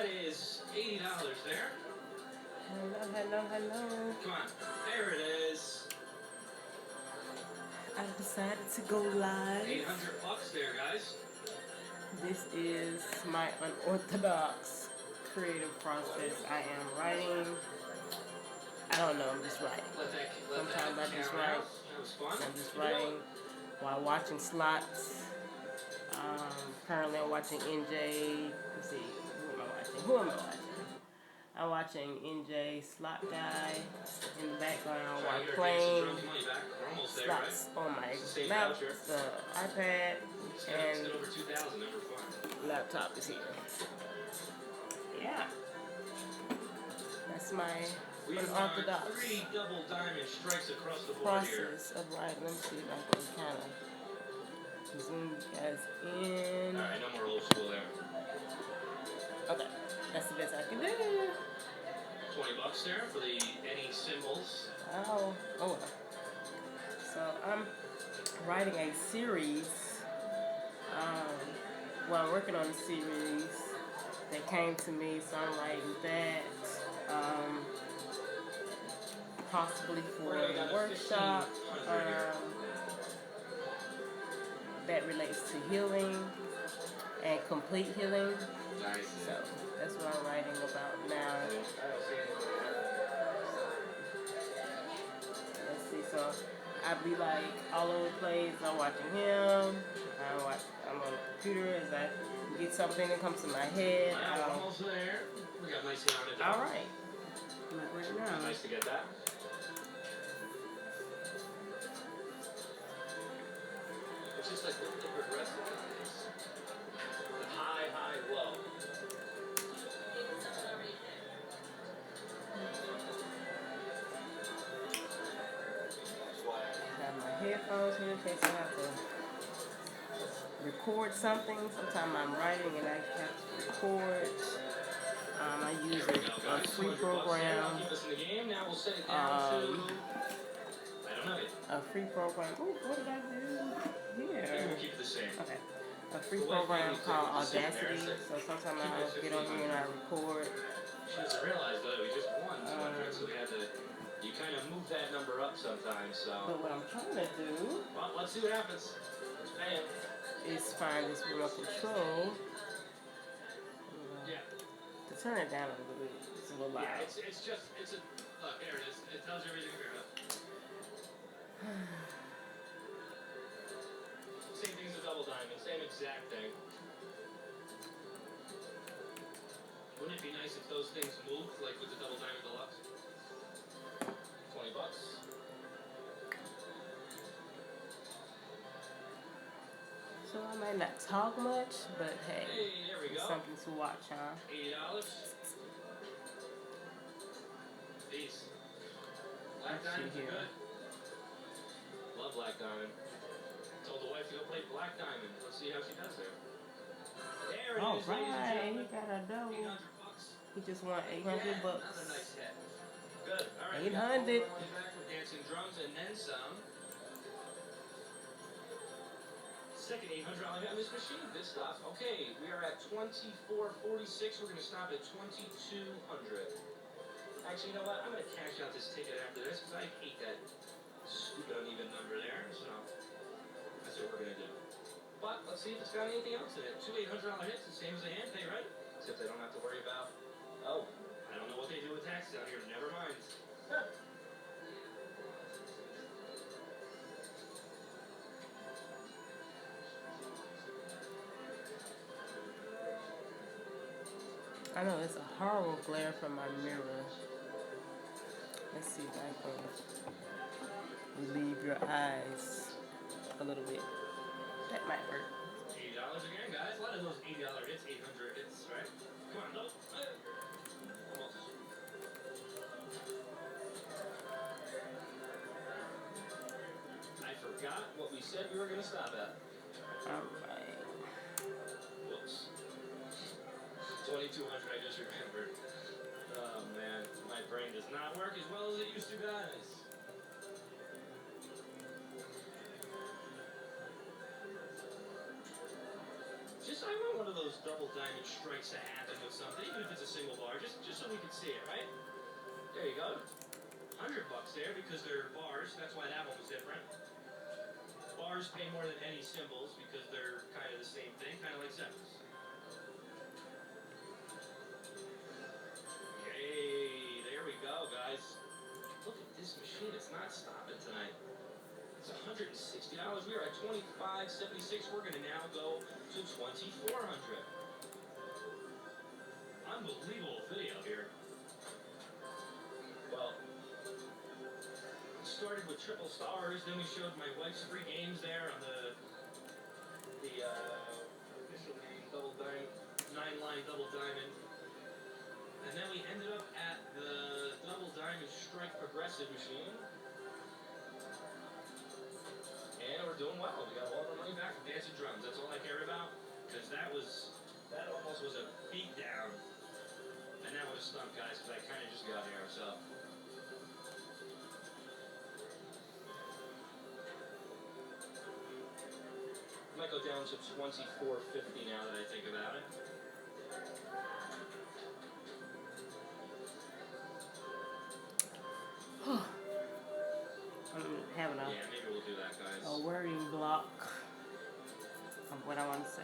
is $80 there. Hello, hello, hello. Come on. There it is. I decided to go live. $800 there, guys. This is my unorthodox creative process. I am writing. I don't know, I'm just writing. Sometimes I just write. I'm just writing while watching slots. Currently I'm watching NJ. Let's see, who am I watching? I'm watching NJ Slot Guy in the background while playing slots on my iPad, and laptop is here. Yeah. That's my unorthodox process of writing. Let me see if I can kind of zoom you guys in. Alright, no more old school there. Okay, that's the best I can do. $20 there for the any symbols. Oh well. So I'm writing a series. I'm working on a series that came to me, so I'm writing that. Possibly for a workshop that relates to healing and complete healing. Nice. So that's what I'm writing about now. Let's see. So I'd be like all over the place. I'm watching him. I'm on the computer as I get something that comes to my head. Almost there. We got nice on it. All right. Right now. Nice to get that. It's just like the progressive guys. The high, high, low. I have my headphones here in case I have to record something. Sometimes I'm writing and I have to record. I use a free program. A free program. Ooh, what did I do here? We'll keep it the same. Okay. A free program called Audacity. So sometimes I get on here and I record. She doesn't realize though we just won, so we had to. You kind of move that number up sometimes. So. But what I'm trying to do. Well, let's see what happens. Let's pay it. Is find this remote control. Yeah. To turn it down a little bit. It's a little loud. Yeah, it's just a look. There it is. It tells you everything here. Same thing as a double diamond. Same exact thing. Wouldn't it be nice if those things moved like with the double diamond deluxe? $20. So I might not talk much, but hey, there we go. Something to watch, huh? $80. These. Black diamonds are good. Love black diamond. Told the wife to go play black diamond. Let's see how she does there. There it is, ladies and Alright, gentlemen. he got a double. $800. He just won $800. Another nice hit. Good. All right. 800. Back with dancing drums and then some. Second $800 on this machine. Good stuff. Okay, we are at 2446. We're going to stop at 2200. Actually, you know what? I'm going to cash out this ticket after this because I hate that stupid uneven number there. So that's what we're going to do. But let's see if it's got anything else in it. Two $800 hits, the same as a hand pay, right? Except I don't have to worry about, oh, I don't know what they do with taxes out here. Never mind. I know it's a horrible glare from my mirror. Let's see if I can relieve your eyes a little bit. That might work. $80 again, guys. A lot of those $80 hits, 800 hits, right? Come on, no. I forgot what we said we were going to stop at. Alright. Whoops. 2200, I just remembered. Oh man, my brain does not work as well as it used to, guys. I want one of those those double diamond strikes to happen with something, even if it's a single bar, just so we can see it, right? There you go. $100 there because they're bars. That's why that one was different. Bars pay more than any symbols because they're kind of the same thing, kind of like symbols. Yay, there we go, guys. Look at this machine. It's not stopping tonight. It's $160. We are at $25.76. We're going to now go to $2,400. Unbelievable video here. Well, it started with triple stars. Then we showed my wife's free games there on the official name double diamond, 9-line double diamond. And then we ended up at the double diamond strike progressive machine. And we're doing well. We got all the money back from dancing drums. That's all I cared about. Because that almost was a beat down. And that would have stunk, guys, because I kind of just got here, so. Might go down to $24.50 now that I think about it. I'm having maybe we'll do that, guys. a wording block of what I want to say.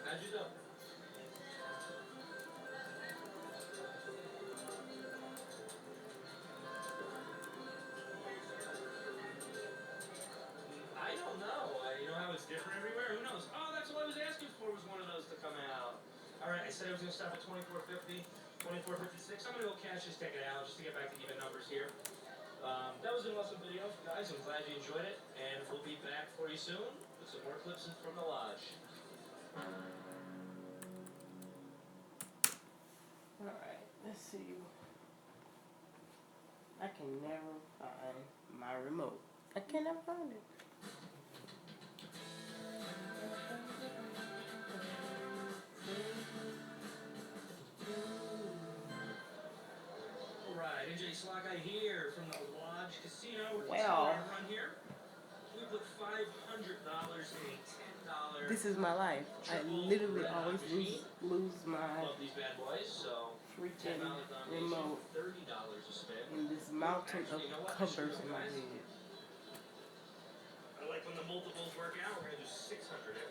How'd you do? I don't know. You know how it's different everywhere? Who knows? Oh, that's what I was asking for, was one of those to come out. All right, I said I was going to stop at $24.50, $24.56. I'm going to go cash this ticket out just to get back to even numbers here. That was an awesome video, guys. I'm glad you enjoyed it, and we'll be back for you soon with some more clips from the lodge. Alright, let's see. I can never find my remote. I can never find it. Alright, NJ Slockeye here from the Lodge Casino. We're Well, continuing our run here. We put $500 in a $10. this is my life. I literally always lose my Love these bad boys, so freaking $10 remote $30 a spin. in this mountain of covers in my head. I like when the multiples work out. We're gonna do 600 in.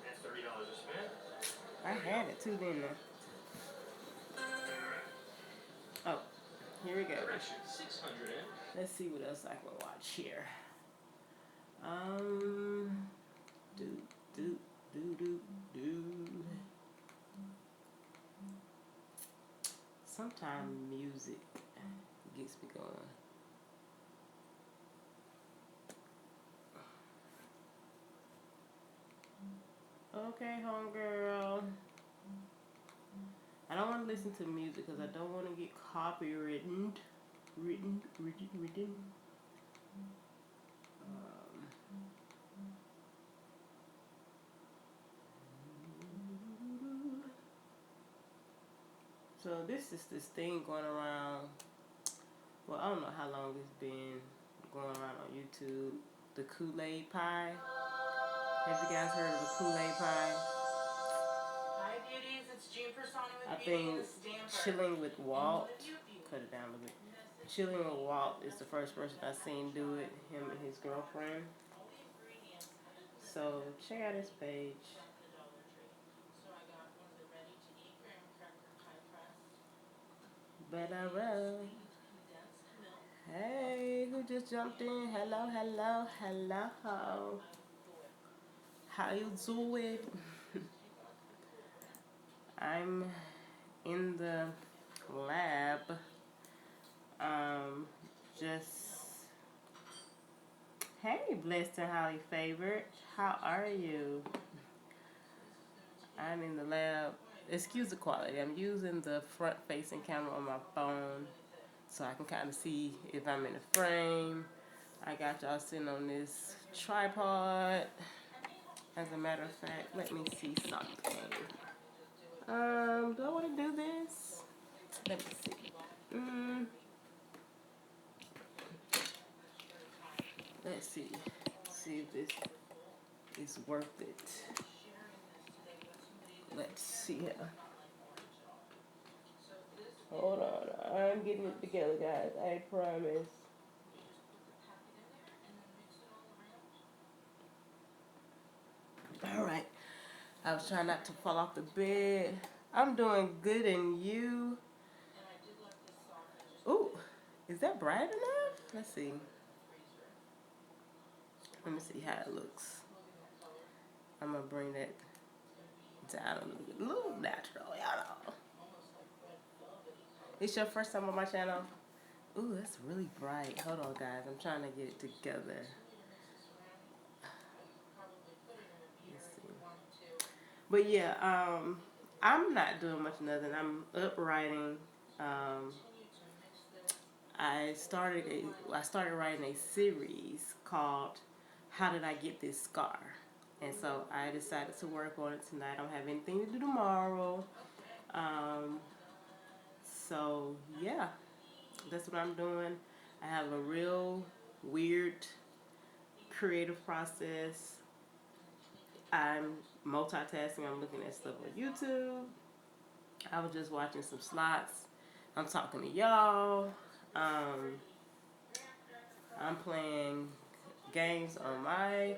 At $30 a spin. I had it too, didn't I? Oh, here we go. 600 in. Let's see what else I can watch here. Sometimes music gets me going. Okay, homegirl. I don't want to listen to music because I don't want to get copywritten. Written. So this is this thing going around. Well, I don't know how long it's been going around on YouTube. The Kool-Aid pie. Have you guys heard of the Kool-Aid pie? Hi, beauties. It's June Persona with I Beauty think and the Stamper. Chilling with Walt. Cut it down a little bit. Chilling with Walt is the first person I've seen do it. Him and his girlfriend. So check out his page. Hey, who just jumped in? Hello. How you doing? I'm in the lab. Hey, blessed and highly favored. How are you? I'm in the lab. Excuse the quality. I'm using the front-facing camera on my phone so I can kind of see if I'm in the frame. I got y'all sitting on this tripod. As a matter of fact, let me see something. Do I want to do this? Let me see. see if this is worth it. Let's see here. Hold on, I'm getting it together, guys. I promise. All right. I was trying not to fall off the bed. I'm doing good, and you? Ooh, is that bright enough? Let's see. Let me see how it looks. I'm gonna bring that down a little natural, y'all know. It's your first time on my channel? Ooh, that's really bright. Hold on, guys. I'm trying to get it together. Let's see. But yeah, I'm not doing much nothing. I'm up writing. I started writing a series called "How Did I Get This Scar?" And so I decided to work on it tonight. I don't have anything to do tomorrow. So yeah, that's what I'm doing. I have a real weird creative process. I'm multitasking. I'm looking at stuff on YouTube. I was just watching some slots. I'm talking to y'all. I'm playing games on my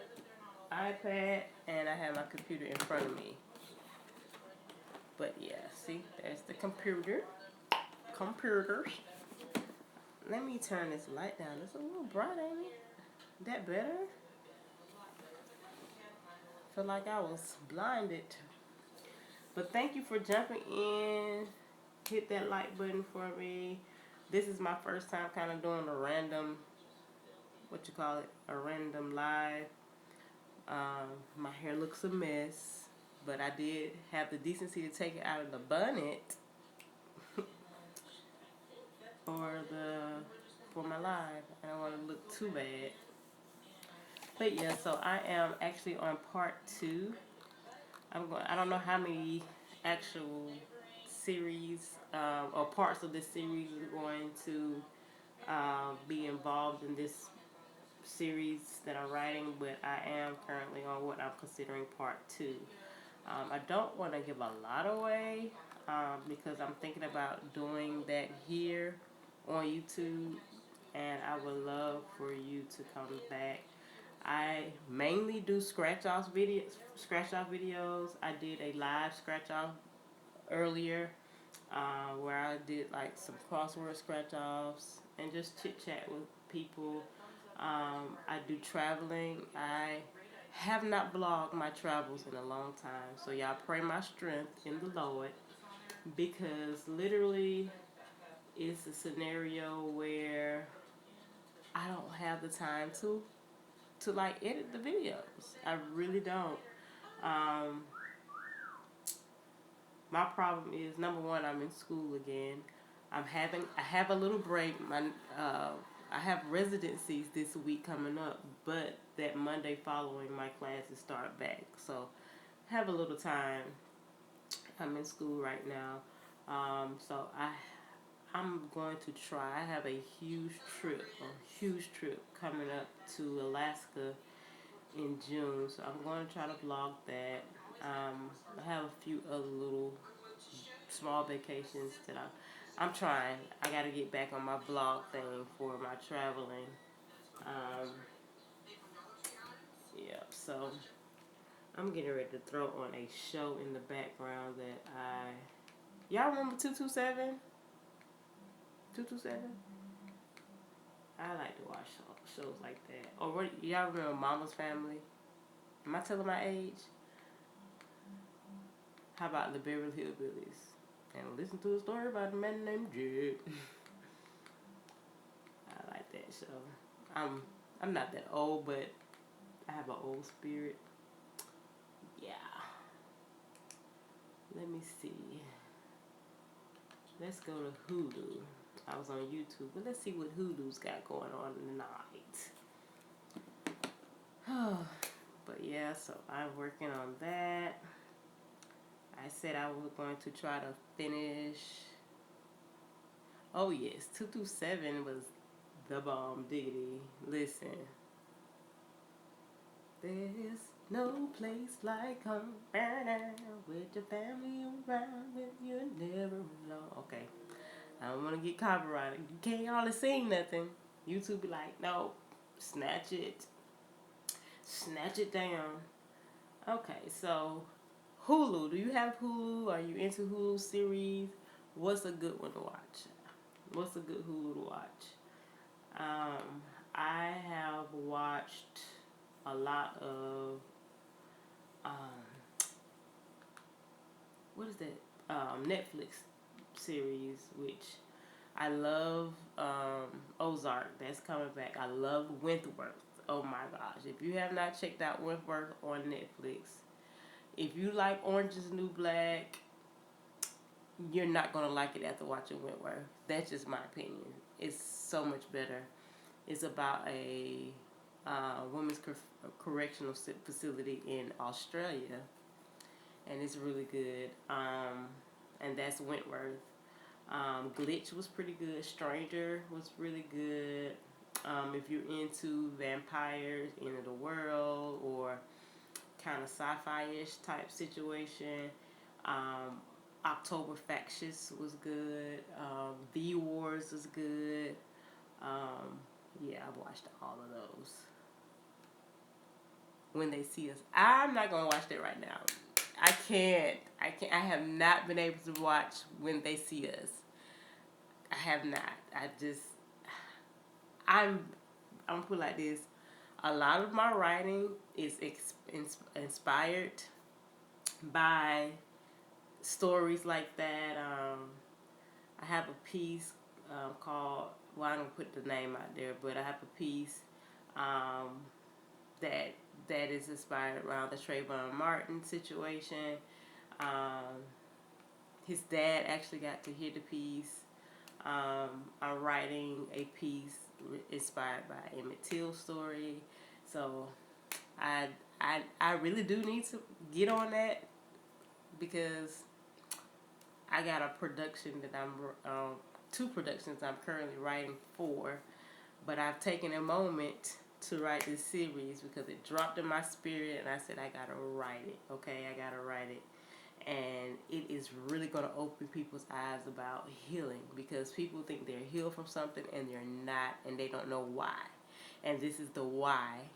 iPad, and I have my computer in front of me. But yeah, see, there's the computer. Computers. Let me turn this light down. It's a little bright, ain't it? That better? Feel like I was blinded. But thank you for jumping in. Hit that like button for me. This is my first time kind of doing a random, a random live. My hair looks a mess, but I did have the decency to take it out of the bonnet for my live. I don't want to look too bad. But yeah, so I am actually on part 2. I don't know how many actual series or parts of this series are going to be involved in this series that I'm writing, but I am currently on what I'm considering part 2. I don't want to give a lot away because I'm thinking about doing that here on YouTube, and I would love for you to come back. I mainly do scratch off videos. I did a live scratch off earlier where I did like some crossword scratch offs and just chit chat with people. I do traveling. I have not vlogged my travels in a long time, so y'all pray my strength in the Lord, because literally it's a scenario where I don't have the time to like edit the videos. I really don't. My problem is, number one, I'm in school again. I have a little break. I have residencies this week coming up, but that Monday following my classes start back. So I have a little time. I'm in school right now. So I'm going to try. I have a huge trip coming up to Alaska in June. So I'm going to try to vlog that. I have a few other little small vacations that I'm trying. I got to get back on my vlog thing for my traveling. Yeah, so I'm getting ready to throw on a show in the background that y'all remember 227? 227? I like to watch shows like that. Or what, y'all remember Mama's Family? Am I telling my age? How about the Beverly Hillbillies? And listen to a story about a man named Jed. I like that show. I'm not that old, but I have an old spirit. Yeah. Let me see. Let's go to Hulu. I was on YouTube, but let's see what Hulu's got going on tonight. But yeah, so I'm working on that. I said I was going to try to finish. Oh yes, 227 was the bomb diggity. Listen, There's no place like home. With your family around, with you never alone. Okay. I don't want to get copyrighted. You can't hardly sing nothing. YouTube be like, no, snatch it. Snatch it down. Okay, so Hulu. Do you have Hulu? Are you into Hulu series? What's a good one to watch? What's a good Hulu to watch? I have watched a lot of what is that? Netflix series, which I love. Ozark, that's coming back. I love Wentworth. Oh my gosh! If you have not checked out Wentworth on Netflix, if you like Orange is the New Black, you're not gonna like it after watching Wentworth. That's just my opinion. It's so much better. It's about a women's correctional facility in Australia, and it's really good. And that's Wentworth. Glitch was pretty good. Stranger was really good. If you're into vampires, end of the world, or kind of sci-fi-ish type situation, October Factious was good. V Wars was good. Yeah, I've watched all of those. When They See Us, I'm not gonna watch that right now. I can't. I have not been able to watch When They See Us. I have not. I'm gonna put it like this. A lot of my writing is inspired by stories like that. I have a piece called, well, I don't put the name out there, but I have a piece that is inspired around the Trayvon Martin situation. His dad actually got to hear the piece. I'm writing a piece inspired by Emmett Till's story. So I really do need to get on that, because I got a production that I'm two productions I'm currently writing for, but I've taken a moment to write this series because it dropped in my spirit, and I said I gotta write it. Okay, I gotta write it, and it is really gonna open people's eyes about healing, because people think they're healed from something and they're not, and they don't know why. And this is the why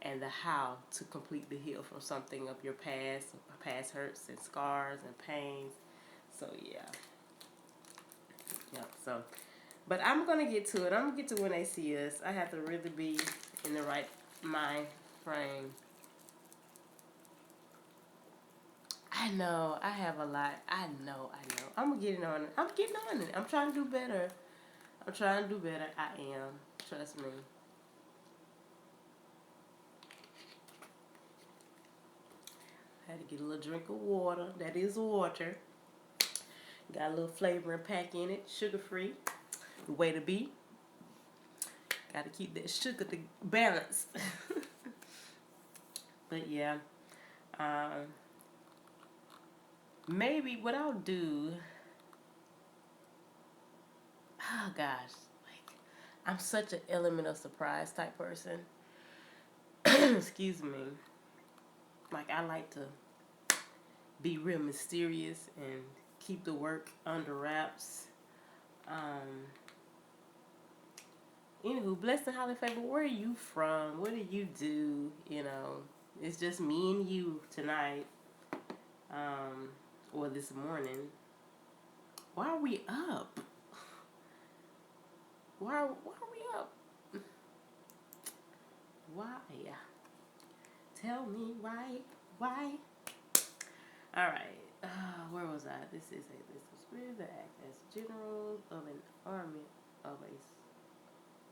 and the how to completely heal from something of your past hurts and scars and pains. So yeah. So, but I'm gonna get to it. I'm gonna get to When They See Us. I have to really be in the right mind frame. I know I have a lot. I know. I'm getting on it. I'm getting on it. I'm trying to do better. I am. Trust me. I had to get a little drink of water. That is water. Got a little flavoring pack in it. Sugar free. The way to be. Got to keep that sugar to balance. But yeah. Maybe what I'll do. Oh gosh. Like, I'm such an element of surprise type person. Excuse me. Like, I like to be real mysterious and keep the work under wraps. Anywho, Blessed and Highly Favored, where are you from? What do you do? You know, it's just me and you tonight. Or this morning. Why are we up? Why are we up? Why? Tell me why? Why? All right. Where was I? This is spirit that act as generals of an army of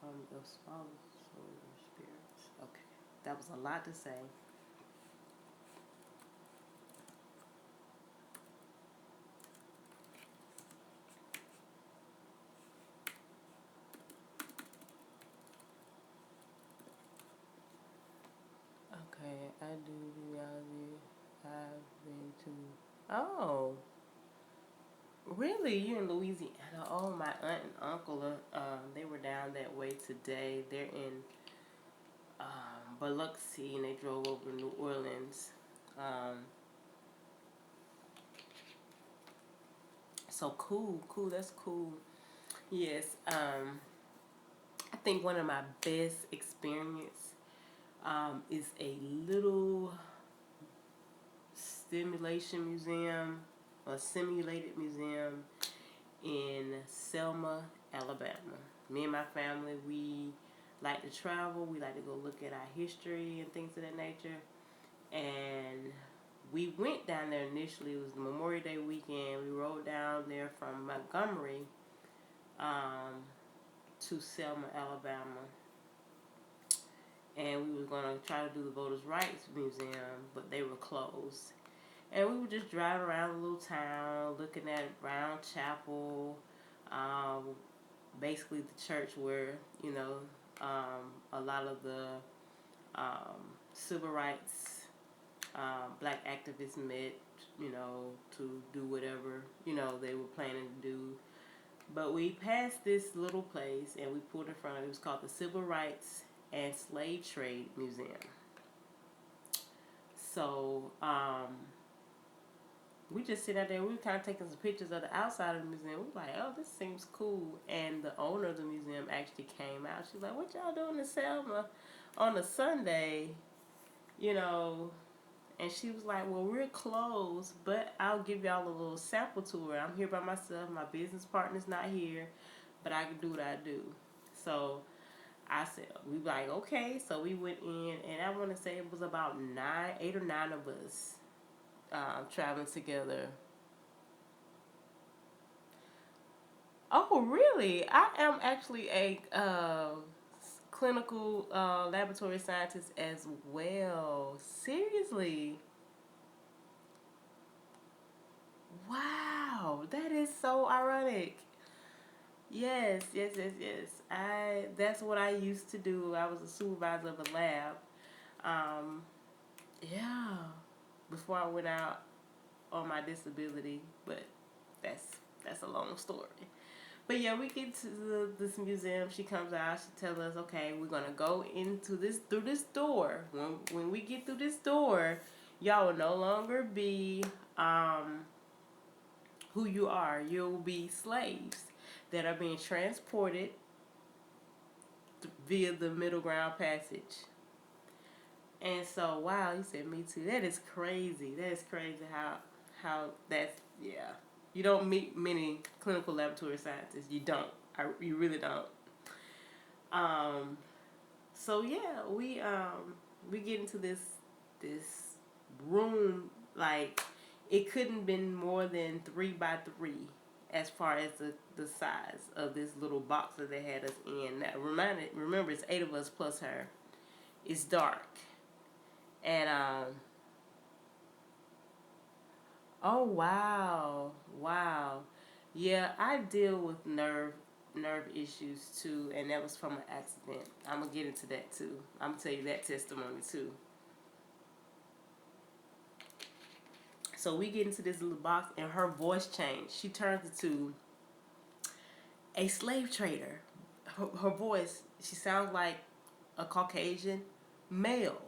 small solar spirits. Okay, that was a lot to say. Okay, I do reality. I've been to. Oh, really? You're in Louisiana? Oh, my aunt and uncle are. They were down that way today. They're in Biloxi, and they drove over to New Orleans. So cool, that's cool. Yes, I think one of my best experience is a little simulation museum, a simulated museum in Selma, Alabama. Me and my family, we like to travel. We like to go look at our history and things of that nature. And we went down there initially. It was the Memorial Day weekend. We rode down there from Montgomery to Selma, Alabama. And we were going to try to do the Voters' Rights Museum, but they were closed. And we would just drive around the little town, looking at Brown Chapel, basically the church where, a lot of the civil rights black activists met, to do whatever, they were planning to do. But we passed this little place and we pulled in front of it. It was called the Civil Rights and Slave Trade Museum. So, we just sit out there. We were kind of taking some pictures of the outside of the museum. We were like, oh, this seems cool. And the owner of the museum actually came out. She's like, what y'all doing in Selma on a Sunday? And she was like, well, we're closed, but I'll give y'all a little sample tour. I'm here by myself. My business partner's not here, but I can do what I do. So I said, we were like, okay. So we went in, and I want to say it was about 8 or 9 of us traveling together. Oh, really? I am actually a clinical laboratory scientist as well. Seriously? Wow, that is so ironic. Yes. That's what I used to do. I was a supervisor of a lab. Um, yeah, before I went out on my disability, but that's a long story. But yeah, we get to this museum. She comes out. She tells us, okay, we're gonna go through this door. When we get through this door, y'all will no longer be who you are. You'll be slaves that are being transported via the middle ground passage. And so, wow, you said me too. That is crazy. That is crazy how that's, yeah. You don't meet many clinical laboratory scientists. You don't. You really don't. So yeah, we get into this room, like it couldn't been more than 3 by 3 as far as the size of this little box that they had us in. Now remember it's 8 of us plus her. It's dark. And oh wow. Yeah, I deal with nerve issues too, and that was from an accident. I'm gonna get into that too. I'm gonna tell you that testimony too. So we get into this little box, and her voice changed. She turns into a slave trader. Her voice, she sounds like a Caucasian male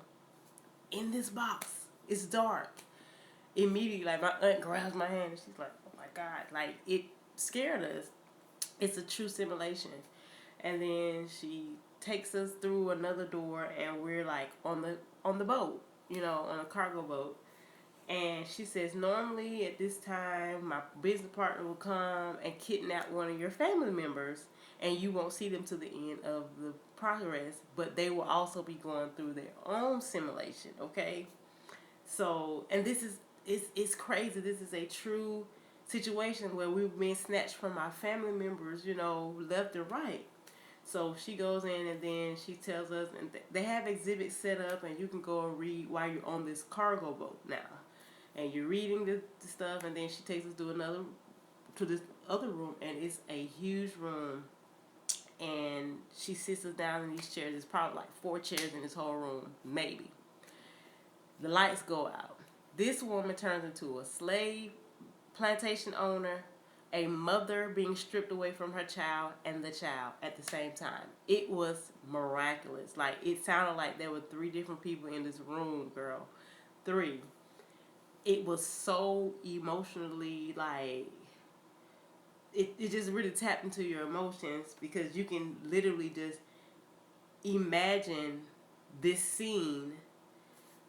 in this box. It's dark. Immediately, like, my aunt grabs my hand and she's like, oh my God, like, it scared us. It's a true simulation. And then she takes us through another door, and we're like on the boat, on a cargo boat. And she says, normally at this time, my business partner will come and kidnap one of your family members, and you won't see them to the end of the progress, but they will also be going through their own simulation, okay? So, and it's crazy. This is a true situation where we've been snatched from our family members, left and right. So she goes in, and then she tells us, and they have exhibits set up, and you can go and read while you're on this cargo boat now. And you're reading the stuff, and then she takes us to this other room, and it's a huge room. And she sits us down in these chairs. There's probably like 4 chairs in this whole room, maybe. The lights go out. This woman turns into a slave plantation owner, a mother being stripped away from her child and the child at the same time. It was miraculous. Like, it sounded like there were 3 different people in this room, girl. 3. It was so emotionally, like, it just really tapped into your emotions, because you can literally just imagine this scene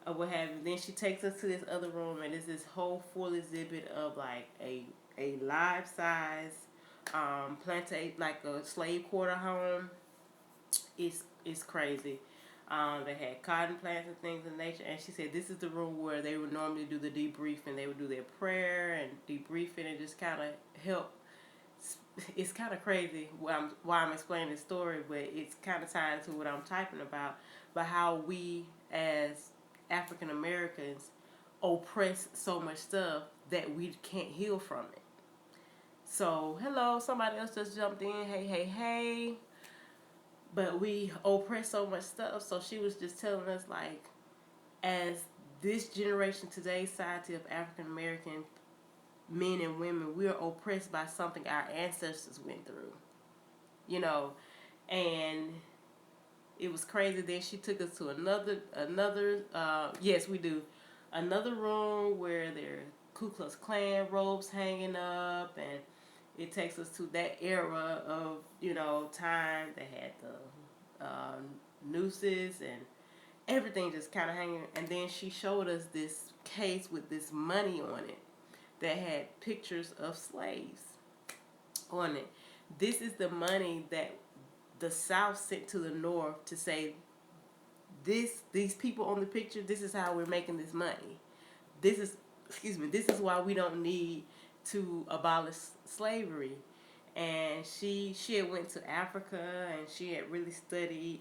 or what have you. Then she takes us to this other room, and it's this whole full exhibit of like a life size plantation, like a slave quarter home. It's crazy. They had cotton plants and things of nature, and she said this is the room where they would normally do the debriefing. They would do their prayer and debriefing, and just kind of help. It's kind of crazy why I'm explaining this story, but it's kind of tied to what I'm typing about. But how we as African Americans oppress so much stuff that we can't heal from it. So, hello, somebody else just jumped in. Hey, hey, hey. But we oppress so much stuff. So she was just telling us, like, as this generation, today's society of African American men and women, we are oppressed by something our ancestors went through. You know, and it was crazy. Then she took us to another yes, we do, another room where there are Ku Klux Klan robes hanging up, and it takes us to that era of, you know, time. They had the nooses and everything just kind of hanging. And then she showed us this case with this money on it that had pictures of slaves on it. This is the money that the South sent to the North to say, these people on the picture, this is how we're making this money. This is why we don't need to abolish slavery. And she had went to Africa, and she had really studied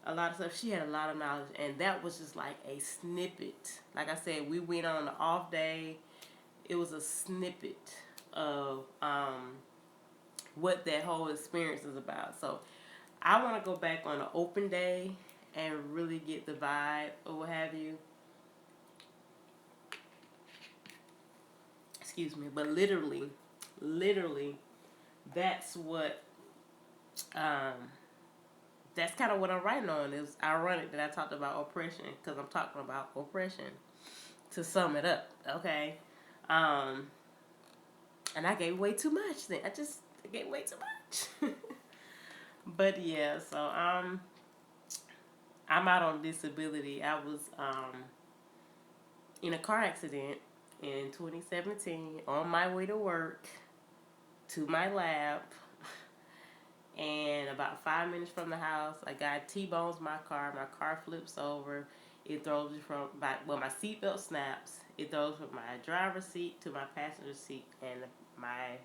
a lot of stuff. She had a lot of knowledge, and that was just like a snippet. Like I said, we went on an off day. It was a snippet of what that whole experience is about. So I want to go back on an open day and really get the vibe or what have you. Excuse me, but literally, that's what, that's kind of what I'm writing on. It's ironic that I talked about oppression, because I'm talking about oppression, to sum it up, okay? And I gave way too much then. I gave way too much. But yeah, so I'm out on disability. I was in a car accident in 2017 on my way to work to my lab, and about 5 minutes from the house, a guy T-bones my car. My car flips over. It throws me my seatbelt snaps. It throws from my driver's seat to my passenger seat, and my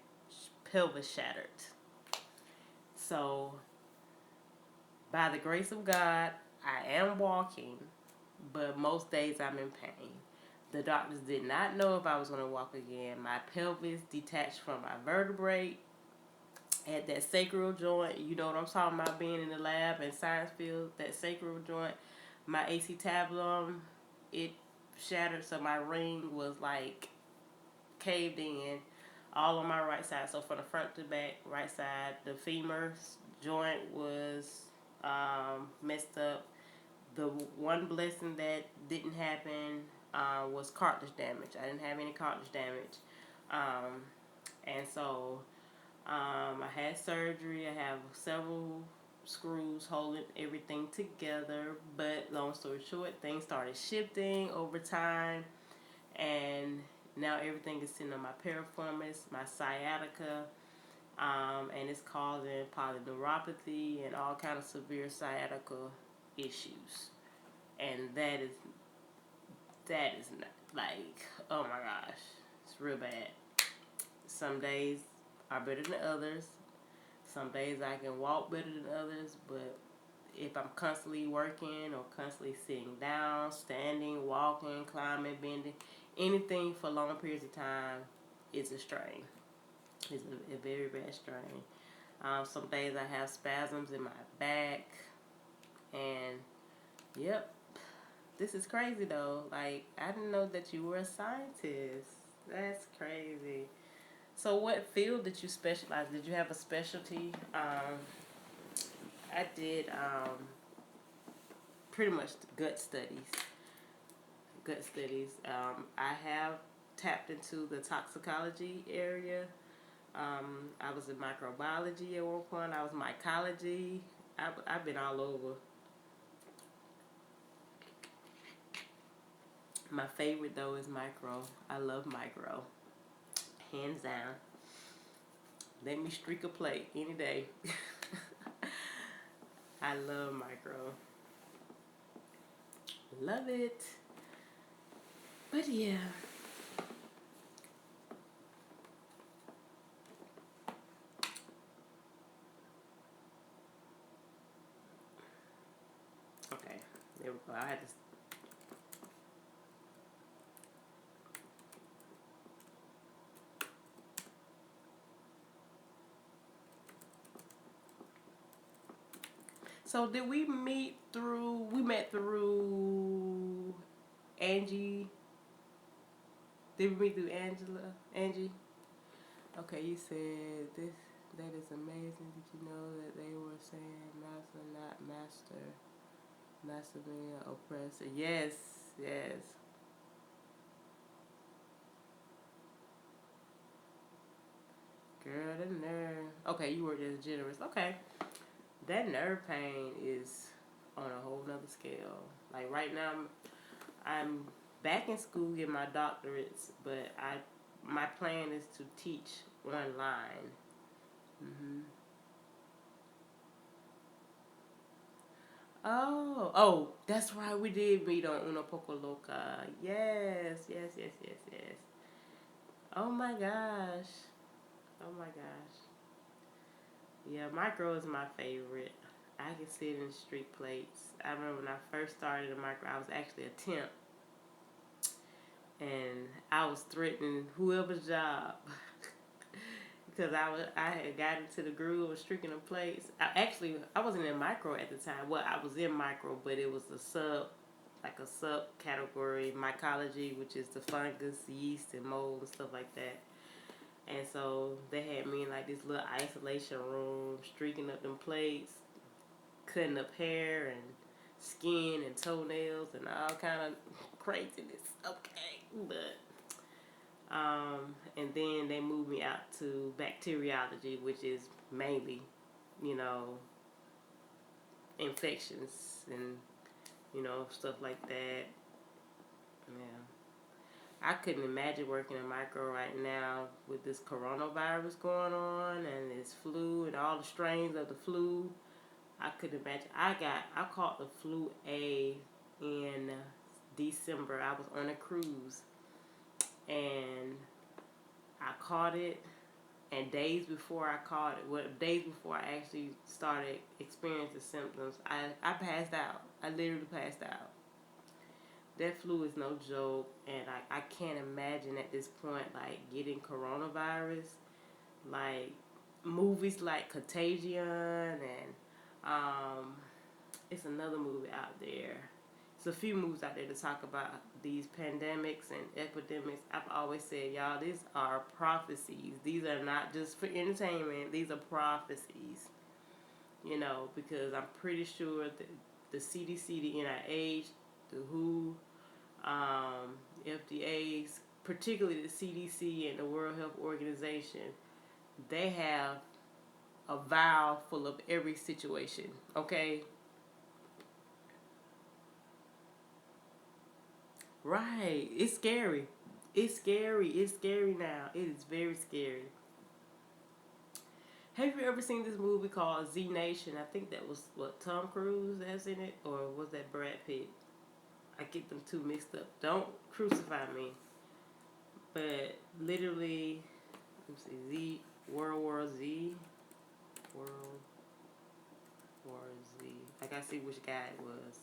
pelvis shattered. So, by the grace of God, I am walking, but most days I'm in pain. The doctors did not know if I was going to walk again. My pelvis detached from my vertebrae at that sacral joint. You know what I'm talking about, being in the lab and science field. That sacral joint, my acetabulum, it shattered, so my ring was like caved in all on my right side. So from the front to back, right side, the femur joint was messed up. The one blessing that didn't happen was cartilage damage. I didn't have any cartilage damage. And so I had surgery. I have several screws holding everything together. But long story short, things started shifting over time. And now everything is sitting on my piriformis, my sciatica, and it's causing polyneuropathy and all kind of severe sciatica issues. And that is not, like, oh my gosh, it's real bad. Some days are better than others. Some days I can walk better than others, but if I'm constantly working or constantly sitting down, standing, walking, climbing, bending, anything for long periods of time is a strain. It's a very bad strain. Some days I have spasms in my back, and yep, this is crazy though. Like, I didn't know that you were a scientist. That's crazy. So what field did you specialize? Did you have a specialty? I did pretty much gut studies. Gut studies. I have tapped into the toxicology area. I was in microbiology at one point. I was mycology. I've been all over. My favorite though is micro. I love micro. Hands down. Let me streak a plate any day. I love micro. Love it. But yeah. Okay. There we go. I had to. So did we meet through? We met through Angie. Did we meet through Angela? Angie. Okay, you said this. That is amazing. Did you know that they were saying master, not master, master being oppressor? Yes, yes. Girl, the nerve. Okay, you worked as a generous. Okay, that nerve pain is on a whole nother scale. Like right now, I'm back in school getting my doctorates, but my plan is to teach online. Oh, that's right. We did meet on Una Poco Loca. Yes, yes, yes, yes, yes. Oh my gosh. Oh my gosh. Yeah, micro is my favorite. I can sit in street plates. I remember when I first started in micro, I was actually a temp. And I was threatening whoever's job. Because I had gotten into the groove of streaking the plates. I wasn't in micro at the time. Well, I was in micro, but it was a subcategory, mycology, which is the fungus, yeast, and mold and stuff like that. And so they had me in like this little isolation room, streaking up them plates, cutting up hair and skin and toenails and all kind of craziness. Okay, but and then they moved me out to bacteriology, which is mainly, infections and stuff like that. Yeah. I couldn't imagine working in micro right now with this coronavirus going on and this flu and all the strains of the flu. I couldn't imagine. I caught the flu A in December. I was on a cruise and I caught it, and days before days before I actually started experiencing symptoms, I passed out. I literally passed out. That flu is no joke, and I can't imagine at this point, like, getting coronavirus. Like, movies like Contagion, and it's another movie out there. There's a few movies out there to talk about these pandemics and epidemics. I've always said, y'all, these are prophecies. These are not just for entertainment. These are prophecies. Because I'm pretty sure that the CDC, the NIH, the WHO, FDA, particularly the CDC and the World Health Organization, they have a vial full of every situation, okay? Right. It's scary. It's scary. It's scary now. It is very scary. Have you ever seen this movie called Z Nation? I think that was, Tom Cruise that's in it? Or was that Brad Pitt? I get them two mixed up. Don't crucify me. But literally, let's see, World War Z. World War Z. I gotta see which guy it was.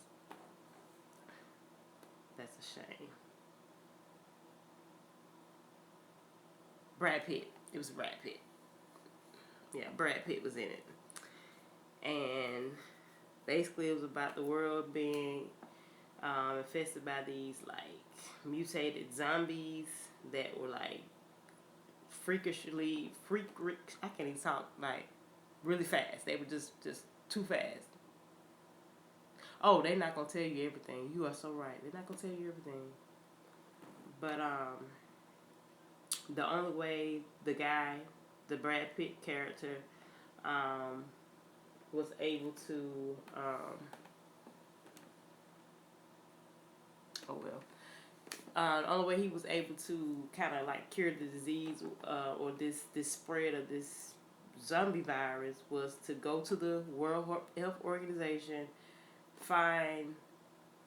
That's a shame. Brad Pitt. It was Brad Pitt. Yeah, Brad Pitt was in it. And basically it was about the world being infested by these, like, mutated zombies that were, like, I can't even talk, like, really fast. They were just too fast. Oh, they're not gonna tell you everything. You are so right. They're not gonna tell you everything. But the only way the guy, the Brad Pitt character, was able to oh well. The only way he was able to kind of like cure the disease or this spread of this zombie virus was to go to the World Health Organization, find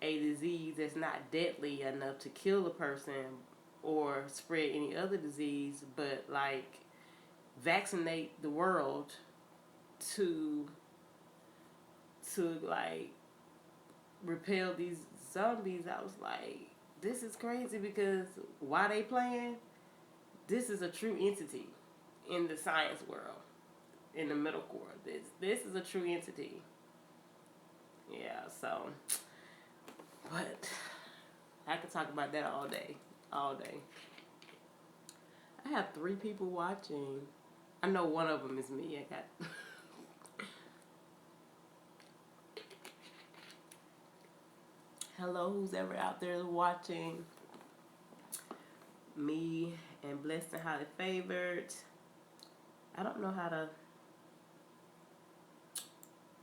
a disease that's not deadly enough to kill a person or spread any other disease, but like vaccinate the world to like repel these zombies. I was like, this is crazy, because why they playing? This is a true entity in the science world, in the medical world. This is a true entity. Yeah, so, but I could talk about that all day. I have 3 people watching. I know one of them is me. I got. Hello, who's ever out there watching me and blessed and highly favored. I don't know how to.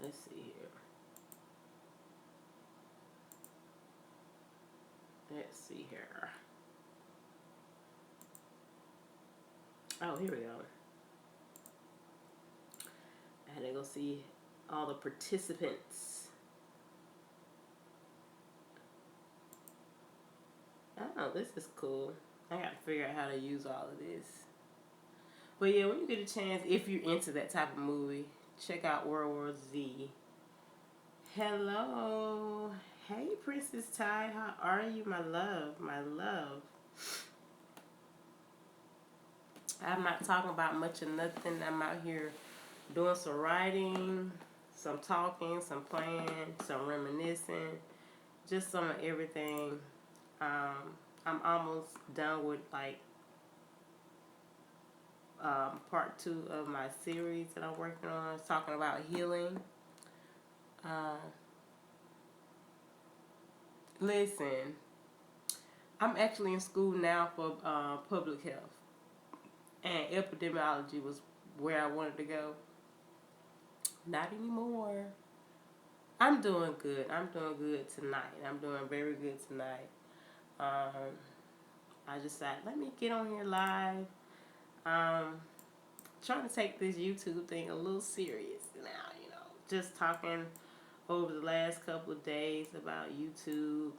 Let's see here. Let's see here. Oh, here we go. I had to go see all the participants. Oh, this is cool. I got to figure out how to use all of this. But yeah, when you get a chance, if you're into that type of movie, check out World War Z. Hello. Hey, Princess Ty. How are you, my love? My love. I'm not talking about much of nothing. I'm out here doing some writing, some talking, some playing, some reminiscing, just some of everything. I'm almost done with like part 2 of my series that I'm working on. It's talking about healing. Listen, I'm actually in school now for public health, and epidemiology was where I wanted to go. Not anymore. I'm doing good. I'm doing good tonight. I'm doing very good tonight. I just said, let me get on here live. Trying to take this YouTube thing a little serious now, just talking over the last couple of days about YouTube,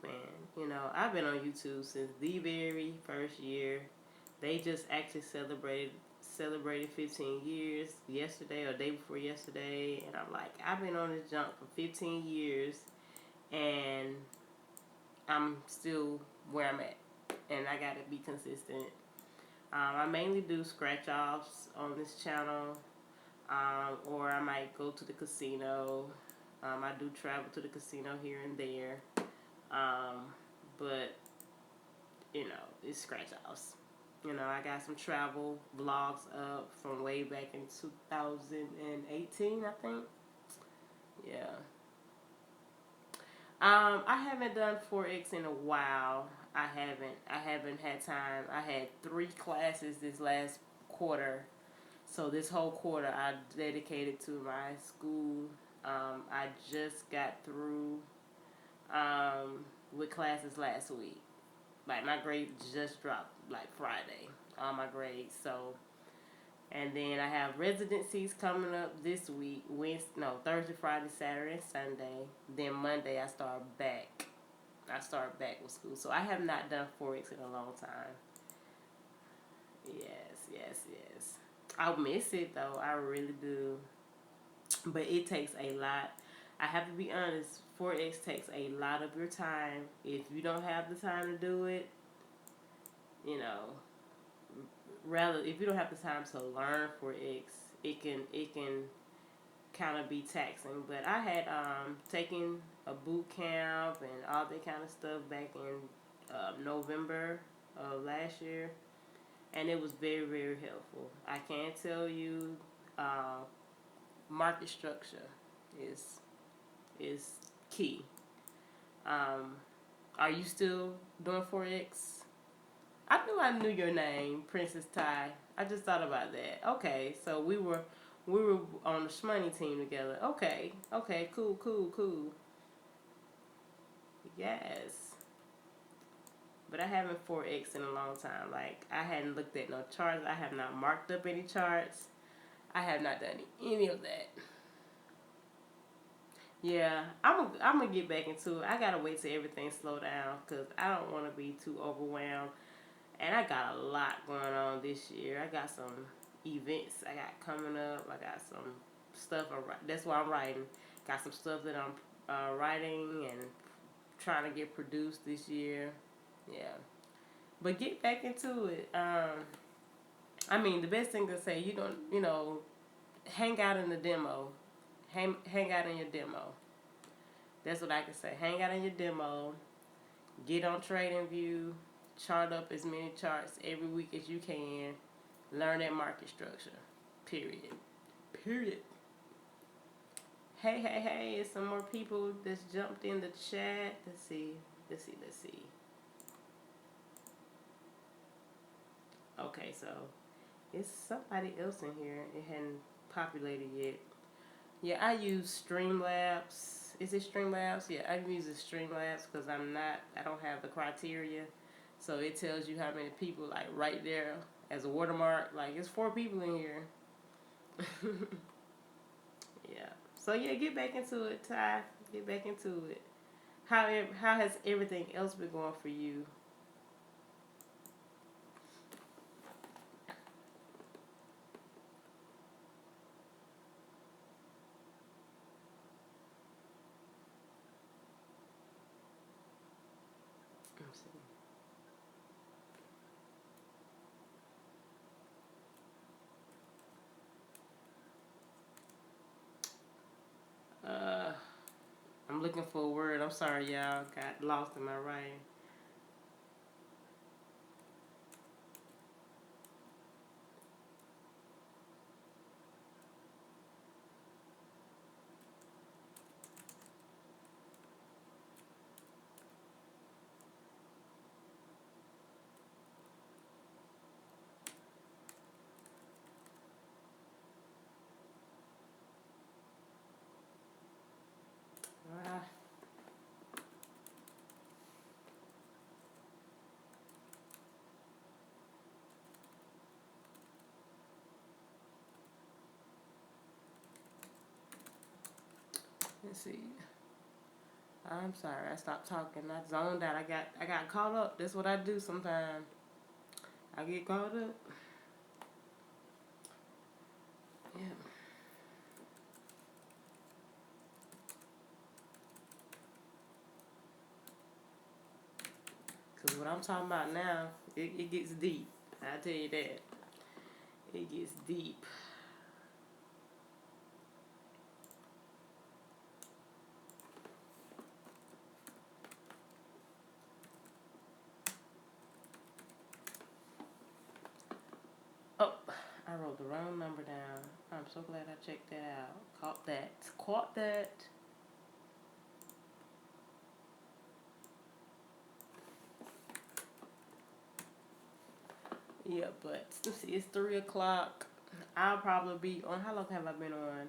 and I've been on YouTube since the very first year. They just actually celebrated 15 years yesterday or day before yesterday, and I'm like, I've been on this junk for 15 years, and I'm still where I'm at, and I gotta be consistent. I mainly do scratch offs on this channel, or I might go to the casino. I do travel to the casino here and there, but it's scratch offs. I got some travel vlogs up from way back in 2018, I think. Yeah. I haven't done Forex in a while. I haven't had time. I had 3 classes this last quarter. So this whole quarter I dedicated to my school. I just got through with classes last week. Like, my grades just dropped like Friday. All my grades. So, and then I have residencies coming up this week. Thursday, Friday, Saturday, and Sunday. Then Monday I start back. With school. So I have not done Forex in a long time. Yes. I miss it though. I really do. But it takes a lot. I have to be honest. Forex takes a lot of your time. If you don't have the time to do it, rather, if you don't have the time to learn Forex, it can kind of be taxing. But I had taken a boot camp and all that kind of stuff back in November of last year, and it was very, very helpful. I can tell you, market structure is key. Are you still doing Forex? I knew your name, Princess Ty. I just thought about that. Okay, so we were on the Shmoney team together. Okay, cool. Yes. But I haven't Forex in a long time. Like, I hadn't looked at no charts. I have not marked up any charts. I have not done any of that. Yeah, I'm gonna get back into it. I gotta wait till everything slow down because I don't want to be too overwhelmed. And I got a lot going on this year. I got some events I got coming up. I got some stuff. That's why I'm writing. Got some stuff that I'm writing and trying to get produced this year. Yeah, but get back into it. I mean, the best thing to say, hang out in the demo. Hang out in your demo. That's what I can say. Hang out in your demo. Get on TradingView. Chart up as many charts every week as you can. Learn that market structure. Period. Hey, some more people that's jumped in the chat. Let's see. Okay, so it's somebody else in here. It hadn't populated yet. Yeah, I use Streamlabs. Is it Streamlabs? Yeah, I'm using Streamlabs because I don't have the criteria. So it tells you how many people, like, right there as a watermark. Like, it's 4 people in here. Yeah. So, yeah, get back into it, Ty. Get back into it. How has everything else been going for you? Let's see. I'm looking for a word. I'm sorry, y'all. Got lost in my writing. Ah. Let's see. I'm sorry. I stopped talking. I zoned out. I got caught up. That's what I do sometimes. I get caught up. Yeah. Because what I'm talking about now, it gets deep. I tell you that. It gets deep. Oh, I wrote the wrong number down. I'm so glad I checked that out. Caught that. Yeah, but let's see, it's 3 o'clock. I'll probably be on. How long have I been on?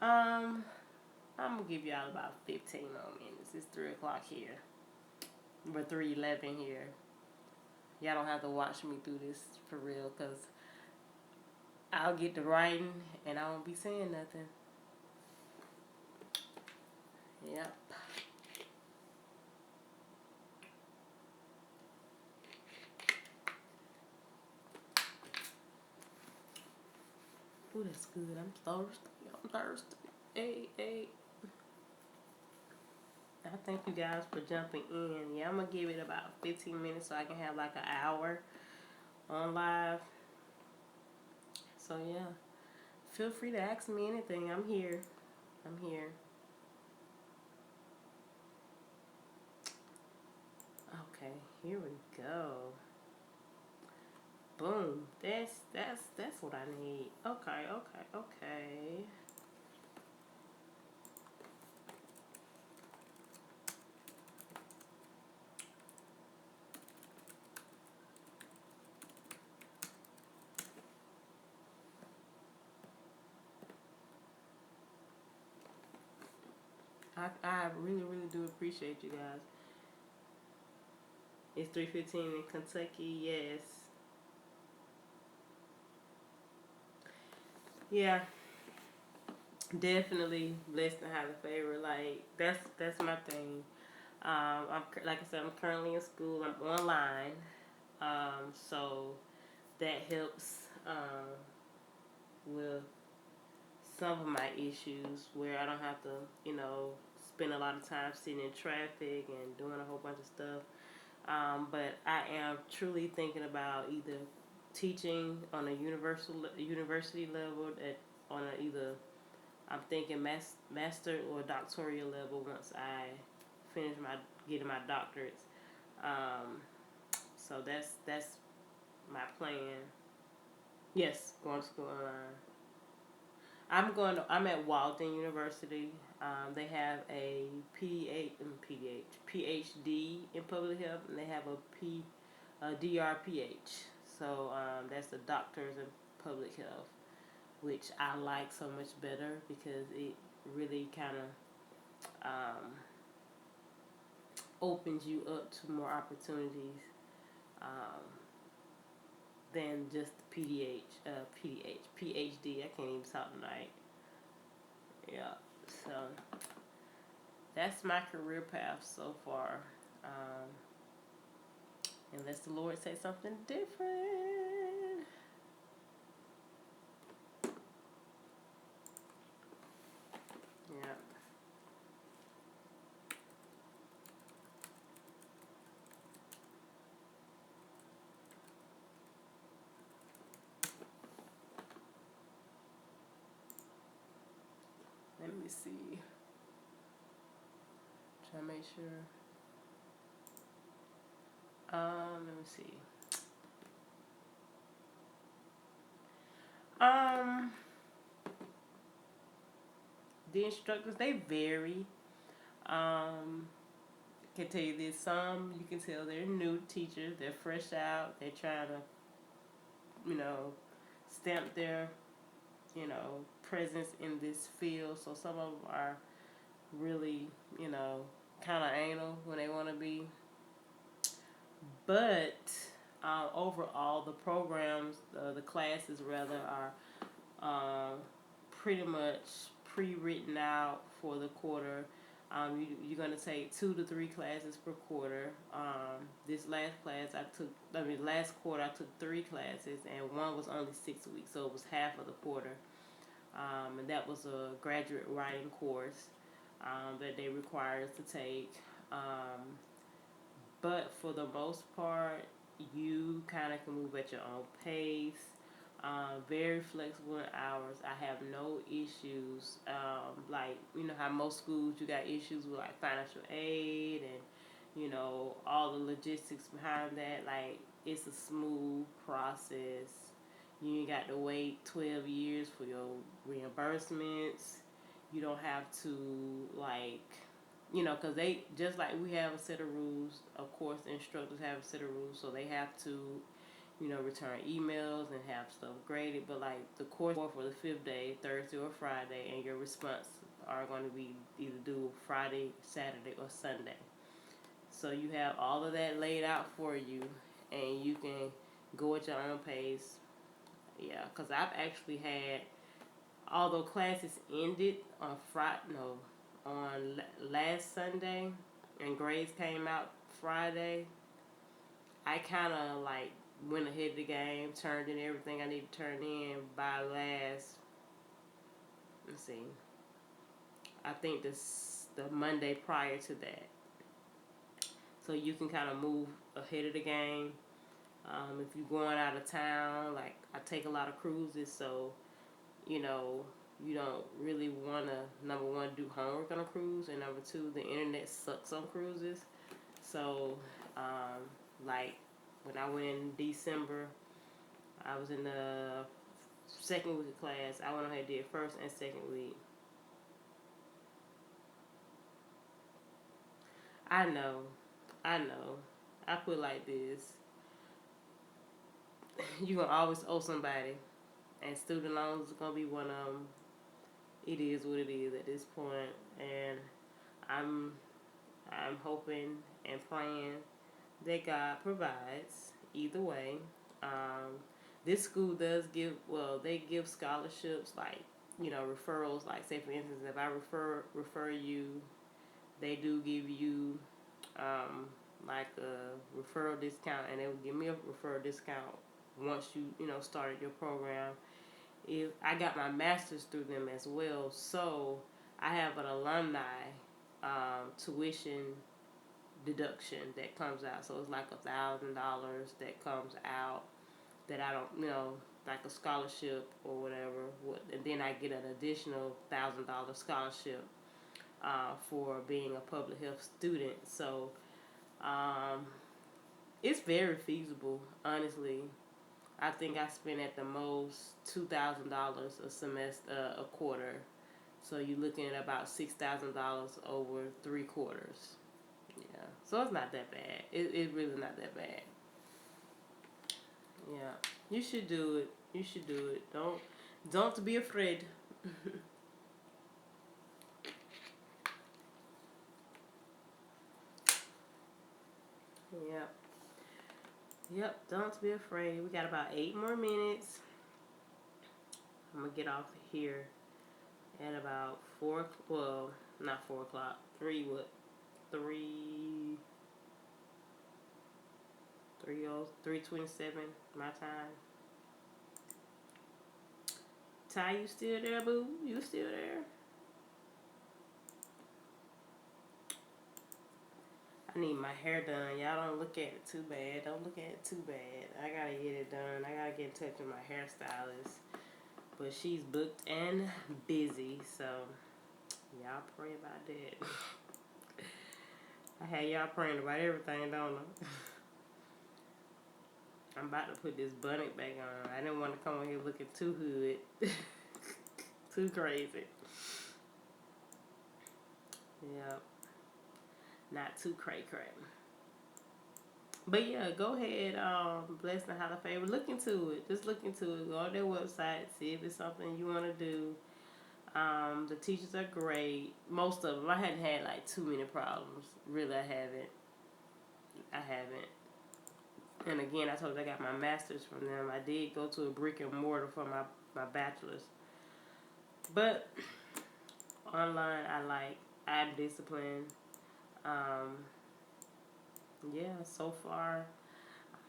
I'm gonna give y'all about 15 more minutes. It's 3 o'clock here. We're 3:11 here. Y'all don't have to watch me do this for real, cause I'll get to writing and I won't be saying nothing. Yep. Ooh, that's good. I'm thirsty. Hey. I thank you guys for jumping in. Yeah, I'm going to give it about 15 minutes so I can have like an hour on live. So, yeah. Feel free to ask me anything. I'm here. Okay, here we go. Boom. That's what I need. Okay. I really, really do appreciate you guys. It's 3:15 in Kentucky. Yes. Yeah. Definitely blessed and highly favored. Like that's my thing. I'm like I said, I'm currently in school. I'm online. So that helps with some of my issues where I don't have to, spend a lot of time sitting in traffic and doing a whole bunch of stuff. But I am truly thinking about either teaching on a university level at on a, either I'm thinking master or doctoral level once I finish my getting my doctorates. Um, so that's my plan. Yes, going to school online. I'm at Walden University. They have a PhD in public health, and they have a DRPH. So that's the doctors in public health, which I like so much better because it really kind of opens you up to more opportunities um, than just the PhD. I can't even talk tonight. Yeah, so that's my career path so far. Um, Unless the Lord say something different. Yeah. Let me see. Try to make sure. Let me see. Um, the instructors, they vary. Can tell you this. Some you can tell they're new teachers. They're fresh out. They're trying to, stamp their, presence in this field. So some of them are really, kind of anal when they want to be. But overall, the programs, the classes rather, are pretty much pre-written out for the quarter. You're going to take 2 to 3 classes per quarter. This last quarter I took 3 classes, and one was only 6 weeks, so it was half of the quarter. And that was a graduate writing course that they required us to take. But for the most part, you kind of can move at your own pace. Very flexible in hours. I have no issues. Like, you know how most schools you got issues with like financial aid and, all the logistics behind that. Like, it's a smooth process. You ain't got to wait 12 years for your reimbursements. You don't have to, like, because they, just like we have a set of rules, of course, the instructors have a set of rules, so they have to, return emails and have stuff graded. But, like, the course for the 5th day, Thursday or Friday, and your response are going to be either due Friday, Saturday, or Sunday. So you have all of that laid out for you, and you can go at your own pace. Yeah, because I've actually had, although classes ended on last Sunday, and grades came out Friday, I kind of like went ahead of the game, turned in everything I need to turn in by let's see, I think the Monday prior to that. So you can kind of move ahead of the game. If you're going out of town, like I take a lot of cruises, so you don't really want to, number one, do homework on a cruise, and number two, the internet sucks on cruises. So, like when I went in December, I was in the second week of class. I went ahead and did first and second week. I know. I put like this. You gonna always owe somebody, and student loans is gonna be one of them. It is what it is at this point, and I'm hoping and praying that God provides either way. Um, this school does give, they give scholarships, like, referrals. Like, say for instance, if I refer you, they do give you like a referral discount, and they will give me a referral discount once you started your program. If I got my master's through them as well, so I have an alumni tuition deduction that comes out. So it's like $1,000 that comes out that I don't, like a scholarship or whatever. And then I get an additional $1,000 scholarship for being a public health student. So it's very feasible, honestly. I think I spend at the most $2,000 a semester, a quarter. So you're looking at about $6,000 over 3 quarters. Yeah, so it's not that bad. It's really not that bad. Yeah, you should do it. You should do it. Don't be afraid. Yep. Yep. Don't be afraid. We got about 8 more minutes. I'm gonna get off here at about 4. Well, not 4 o'clock. 3 what? 3. 3:27 my time. Ty, you still there, boo? You still there? I need my hair done. Y'all don't look at it too bad. Don't look at it too bad. I gotta get it done. I gotta get in touch with my hairstylist. But she's booked and busy, so y'all pray about that. I had y'all praying about everything, don't I? I'm about to put this bonnet back on. I didn't want to come on here looking too hood. Too crazy. Yep. Not too cray-cray. But yeah, go ahead, Blessed and Highly Favored. Look into it. Just look into it. Go on their website. See if it's something you want to do. The teachers are great. Most of them. I hadn't had like too many problems. Really, I haven't. And again, I told you I got my master's from them. I did go to a brick and mortar for my bachelor's. But online, I'm disciplined. Yeah, so far,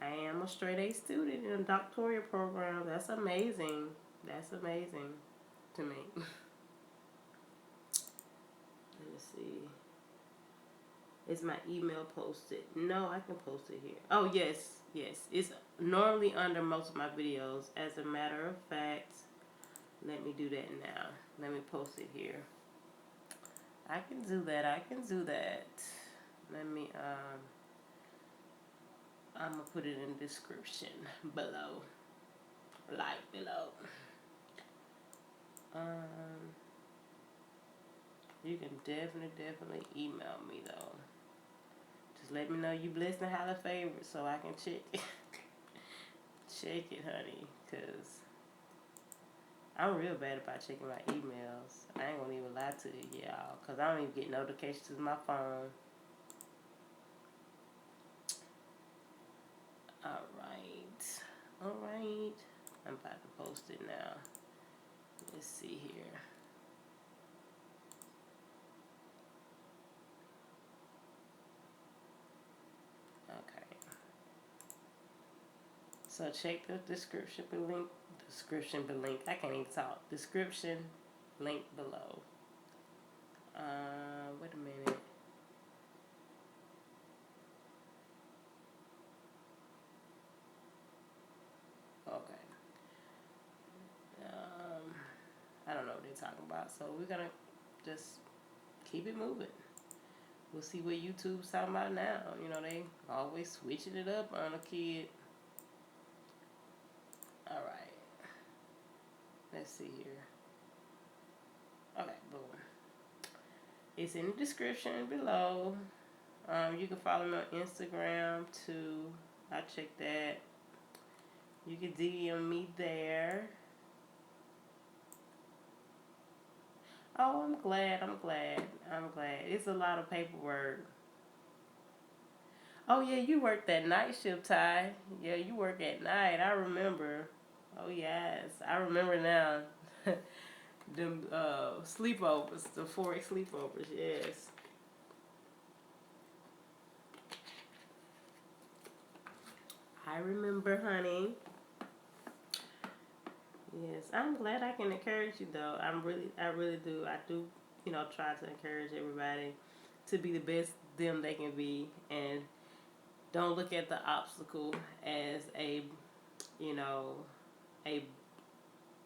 I am a straight A student in a doctoral program. That's amazing. That's amazing to me. Let's see. Is my email posted? No, I can post it here. Oh, yes. It's normally under most of my videos. As a matter of fact, let me do that now. Let me post it here. I can do that. Let me, I'm going to put it in the description below. Below. You can definitely email me, though. Just let me know you blessed and highly favored so I can check it. Check it, honey, because I'm real bad about checking my emails. I ain't gonna even lie to you, y'all, because I don't even get notifications to my phone. Alright. I'm about to post it now. Let's see here. Okay. So check the description link. I can't even talk. Description link below. Wait a minute. Okay. I don't know what they're talking about. So we're gonna just keep it moving. We'll see what YouTube's talking about now. You know, they always switching it up on a kid. Let's see here. Okay, boom. It's in the description below. You can follow me on Instagram too. I check that. You can DM me there. Oh, I'm glad. It's a lot of paperwork. Oh, yeah, you work that night shift, Ty. Yeah, you work at night. I remember. Oh, yes. I remember now. Them sleepovers, the 4X sleepovers, yes. I remember, honey. Yes, I'm glad I can encourage you, though. I really do. I do, try to encourage everybody to be the best them they can be, and don't look at the obstacle as a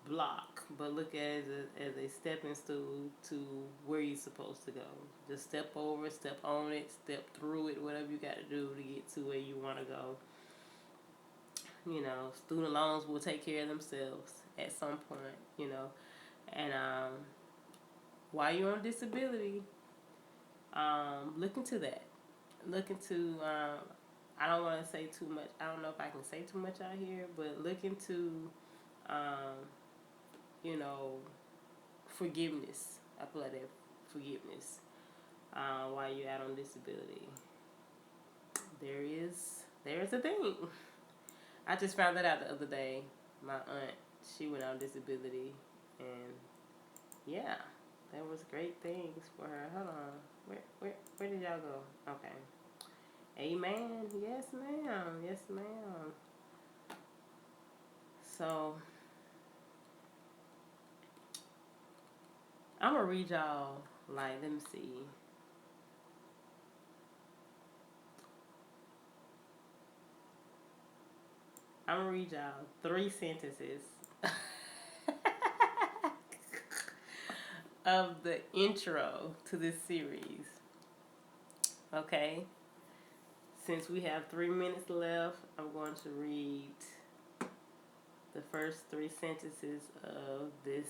block, but look at it as a stepping stool to where you're supposed to go. Just step over, step on it, step through it, whatever you got to do to get to where you want to go. Student loans will take care of themselves at some point, And while you're on disability, look into that. Look into, I don't want to say too much. I don't know if I can say too much out here, but look into, forgiveness. I feel like that forgiveness while you're out on disability. There is a thing. I just found that out the other day. My aunt, she went on disability, and yeah, there was great things for her. Hold on, where did y'all go? Okay, amen. Yes, ma'am. Yes, ma'am. So I'm gonna read y'all. Let me see. I'm gonna read y'all 3 sentences of the intro to this series. Okay? Since we have 3 minutes left, I'm going to read the first 3 sentences of this.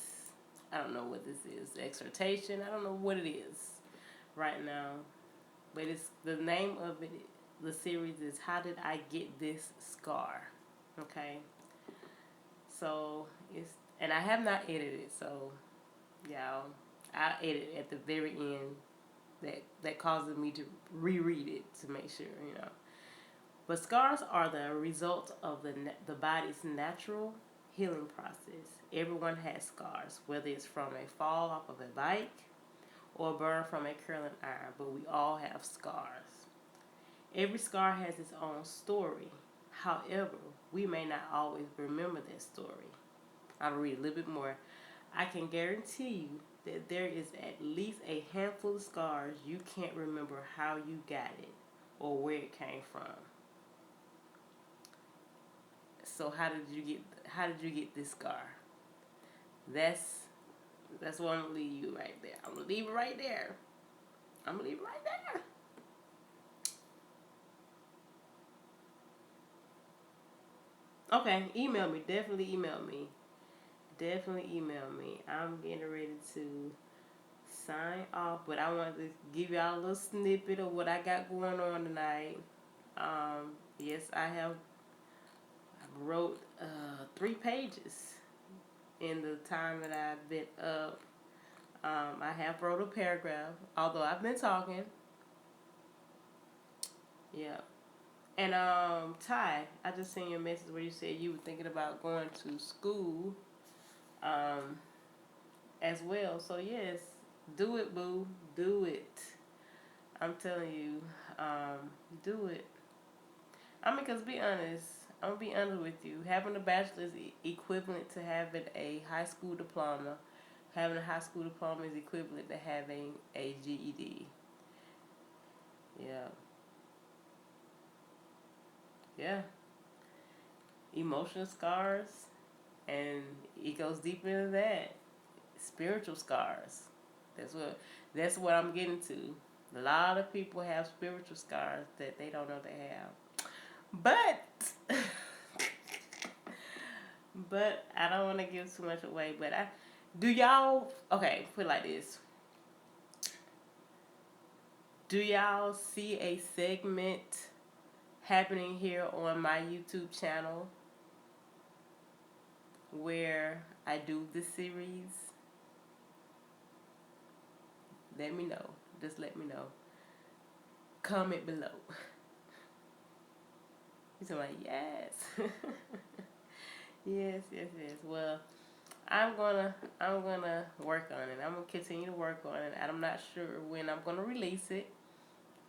I don't know what this is. Exhortation. I don't know what it is right now. But it's the name of it. The series is How Did I Get This Scar? Okay? So, and I have not edited it, so y'all, I edit at the very end. That causes me to reread it to make sure, But scars are the result of the body's natural healing process. Everyone has scars, whether it's from a fall off of a bike or a burn from a curling iron, but we all have scars. Every scar has its own story. However, we may not always remember that story. I'll read a little bit more. I can guarantee you that there is at least a handful of scars you can't remember how you got it or where it came from. So how did you get this scar? That's what I'm gonna leave you right there. I'm gonna leave it right there. Okay, email me. Definitely email me. I'm getting ready to sign off, but I wanted to give y'all a little snippet of what I got going on tonight. Yes, I wrote 3 pages in the time that I've been up. I have wrote a paragraph, although I've been talking. Yeah. And Ty, I just sent you a message where you said you were thinking about going to school as well. So yes, do it, boo. Do it. I'm telling you, do it. Because be honest, I'm going to be honest with you. Having a bachelor's is equivalent to having a high school diploma. Having a high school diploma is equivalent to having a GED. Yeah. Yeah. Emotional scars, and it goes deeper into that. Spiritual scars. That's what I'm getting to. A lot of people have spiritual scars that they don't know they have. But But I don't want to give too much away. But do y'all, okay, put it like this. Do y'all see a segment happening here on my YouTube channel where I do this series? Let me know. Just let me know. Comment below. He's like, yes. Yes. Well, I'm gonna work on it. I'm gonna continue to work on it. I'm not sure when I'm gonna release it,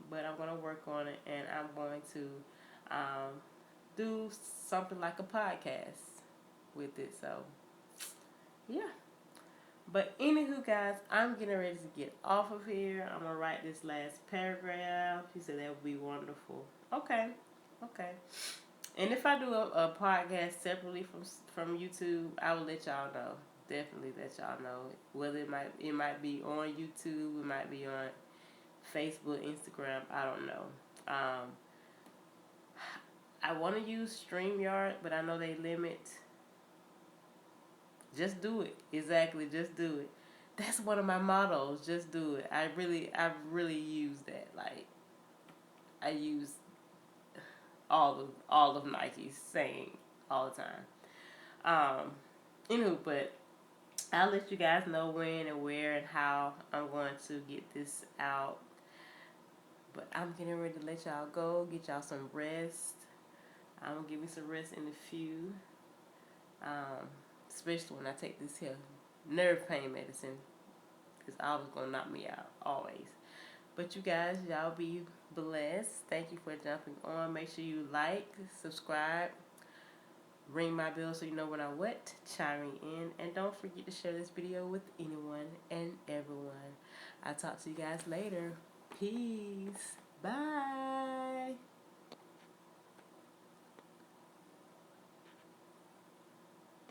but I'm gonna work on it, and I'm going to do something like a podcast with it. So yeah. But anywho, guys, I'm getting ready to get off of here. I'm gonna write this last paragraph. She said that would be wonderful. Okay. And if I do a podcast separately from YouTube, I will let y'all know. Definitely let y'all know. Whether it might be on YouTube, it might be on Facebook, Instagram. I don't know. I want to use StreamYard, but I know they limit. Just do it. Exactly. Just do it. That's one of my mottos. Just do it. I really use that. Like, I use all of Nike's saying all the time. Anywho, but I'll let you guys know when and where and how I'm going to get this out. But I'm getting ready to let y'all go, get y'all some rest. I'm gonna give me some rest in a few. Especially when I take this here nerve pain medicine. It's always gonna knock me out, always. But you guys, y'all be blessed. Thank you for jumping on. Make sure you like, subscribe, ring my bell so you know when I'm chiming in. And don't forget to share this video with anyone and everyone. I'll talk to you guys later. Peace. Bye.